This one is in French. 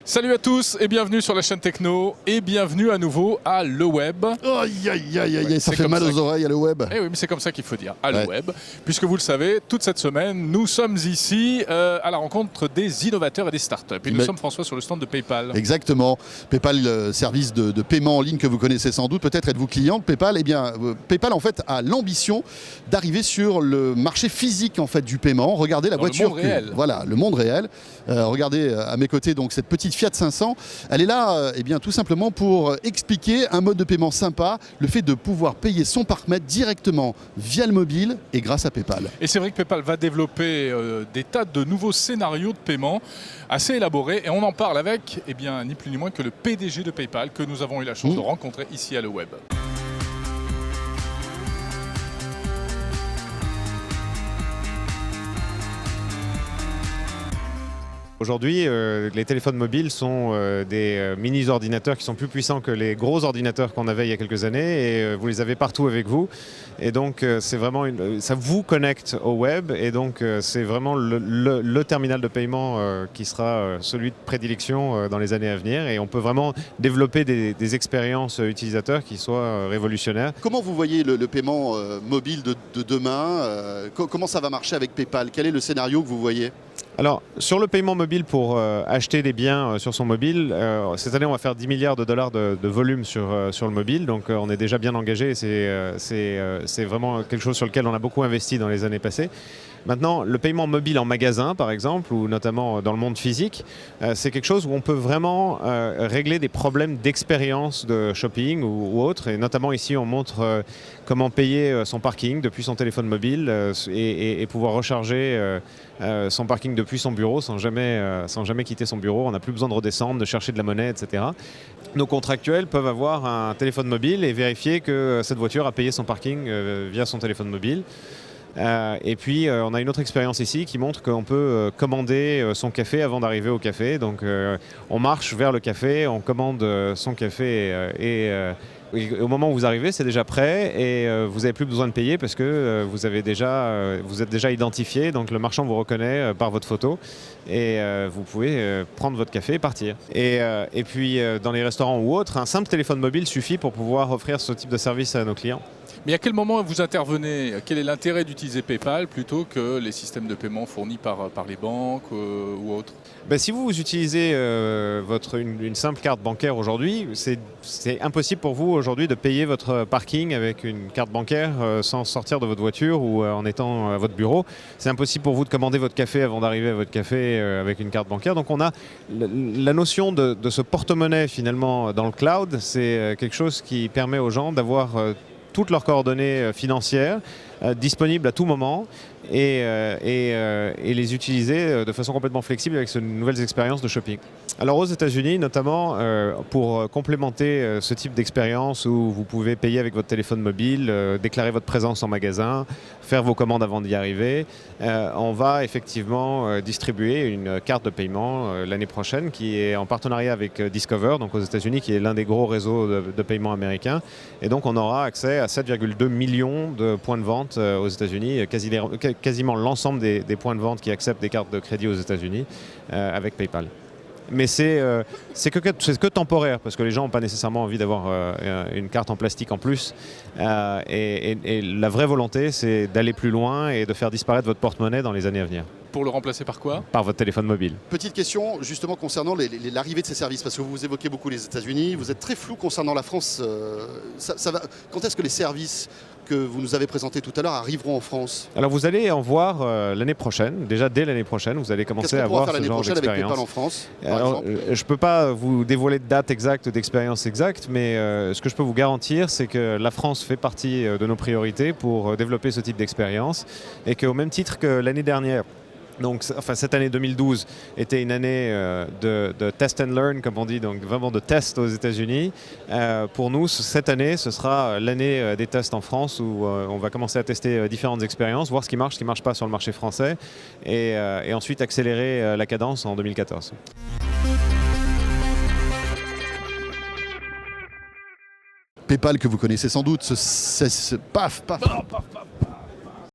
Salut à tous et bienvenue sur la chaîne Techno et bienvenue à nouveau à Le Web. Aïe aïe aïe aïe, ça c'est fait comme mal ça aux oreilles à Le Web. Eh oui, mais c'est comme ça qu'il faut dire, à Ouais. Le Web. Puisque vous le savez, toute cette semaine, nous sommes ici à la rencontre des innovateurs et des startups. Et nous Mais- sommes, François, sur le stand de PayPal. Exactement. PayPal, service de paiement en ligne que vous connaissez sans doute. Peut-être êtes-vous client de PayPal. Eh bien, PayPal en fait a l'ambition d'arriver sur le marché physique en fait du paiement. Regardez la Dans le voiture. monde réel. Voilà, le monde réel. Regardez à mes côtés donc cette petite Fiat 500. Elle est là, eh bien tout simplement pour expliquer un mode de paiement sympa, le fait de pouvoir payer son parc-mètre directement via le mobile et grâce à PayPal. Et c'est vrai que PayPal va développer des tas de nouveaux scénarios de paiement assez élaborés. Et on en parle avec, eh bien, ni plus ni moins que le PDG de PayPal que nous avons eu la chance de rencontrer ici à Le Web. Aujourd'hui, les téléphones mobiles sont des mini-ordinateurs qui sont plus puissants que les gros ordinateurs qu'on avait il y a quelques années et vous les avez partout avec vous. Et donc, c'est vraiment ça vous connecte au web et donc c'est vraiment le terminal de paiement qui sera celui de prédilection dans les années à venir. Et on peut vraiment développer des expériences utilisateurs qui soient révolutionnaires. Comment vous voyez le paiement mobile de demain comment ça va marcher avec PayPal? Quel est le scénario que vous voyez? Alors, sur le paiement mobile pour acheter des biens sur son mobile, cette année, on va faire 10 milliards de dollars de volume sur le mobile. Donc, on est déjà bien engagé et c'est vraiment quelque chose sur lequel on a beaucoup investi dans les années passées. Maintenant, le paiement mobile en magasin, par exemple, ou notamment dans le monde physique, c'est quelque chose où on peut vraiment régler des problèmes d'expérience de shopping ou autre. Et notamment ici, on montre comment payer son parking depuis son téléphone mobile et pouvoir recharger son parking depuis son bureau sans jamais quitter son bureau. On n'a plus besoin de redescendre, de chercher de la monnaie, etc. Nos contractuels peuvent avoir un téléphone mobile et vérifier que cette voiture a payé son parking via son téléphone mobile. Et puis on a une autre expérience ici qui montre qu'on peut commander son café avant d'arriver au café. Donc on marche vers le café, on commande son café et au moment où vous arrivez, c'est déjà prêt et vous n'avez plus besoin de payer parce que vous êtes déjà identifié. Donc le marchand vous reconnaît par votre photo et vous pouvez prendre votre café et partir. Et puis dans les restaurants ou autres, un simple téléphone mobile suffit pour pouvoir offrir ce type de service à nos clients. Mais à quel moment vous intervenez? Quel est l'intérêt d'utiliser PayPal plutôt que les systèmes de paiement fournis par les banques ou autres? Si vous utilisez une simple carte bancaire aujourd'hui, c'est impossible pour vous aujourd'hui de payer votre parking avec une carte bancaire sans sortir de votre voiture ou en étant à votre bureau. C'est impossible pour vous de commander votre café avant d'arriver à votre café avec une carte bancaire. Donc on a la notion de ce porte-monnaie finalement dans le cloud, c'est quelque chose qui permet aux gens d'avoir toutes leurs coordonnées financières disponibles à tout moment et les utiliser de façon complètement flexible avec ces nouvelles expériences de shopping. Alors aux États-Unis, notamment pour complémenter ce type d'expérience où vous pouvez payer avec votre téléphone mobile, déclarer votre présence en magasin, faire vos commandes avant d'y arriver, on va effectivement distribuer une carte de paiement l'année prochaine qui est en partenariat avec Discover, donc aux États-Unis, qui est l'un des gros réseaux de paiement américains. Et donc on aura accès à 7,2 millions de points de vente aux États-Unis, quasiment l'ensemble des points de vente qui acceptent des cartes de crédit aux États-Unis avec PayPal. Mais c'est que temporaire parce que les gens n'ont pas nécessairement envie d'avoir une carte en plastique en plus. Et la vraie volonté, c'est d'aller plus loin et de faire disparaître votre porte-monnaie dans les années à venir. Pour le remplacer par quoi? Par votre téléphone mobile. Petite question justement concernant l'arrivée de ces services, parce que vous évoquez beaucoup les États-Unis, vous êtes très flou concernant la France. Quand est-ce que les services que vous nous avez présentés tout à l'heure arriveront en France? Alors vous allez en voir l'année prochaine, déjà dès l'année prochaine, vous allez commencer à voir ce genre d'expérience. Avec PayPal en France, Alors, je ne peux pas vous dévoiler de date exacte, d'expérience exacte, mais ce que je peux vous garantir, c'est que la France fait partie de nos priorités pour développer ce type d'expérience et qu'au même titre que l'année dernière, donc, cette année 2012 était une année de test and learn, comme on dit, donc vraiment de tests aux États-Unis. Pour nous, cette année, ce sera l'année des tests en France où on va commencer à tester différentes expériences, voir ce qui marche pas sur le marché français et ensuite accélérer la cadence en 2014. PayPal que vous connaissez sans doute, paf, paf, paf, paf.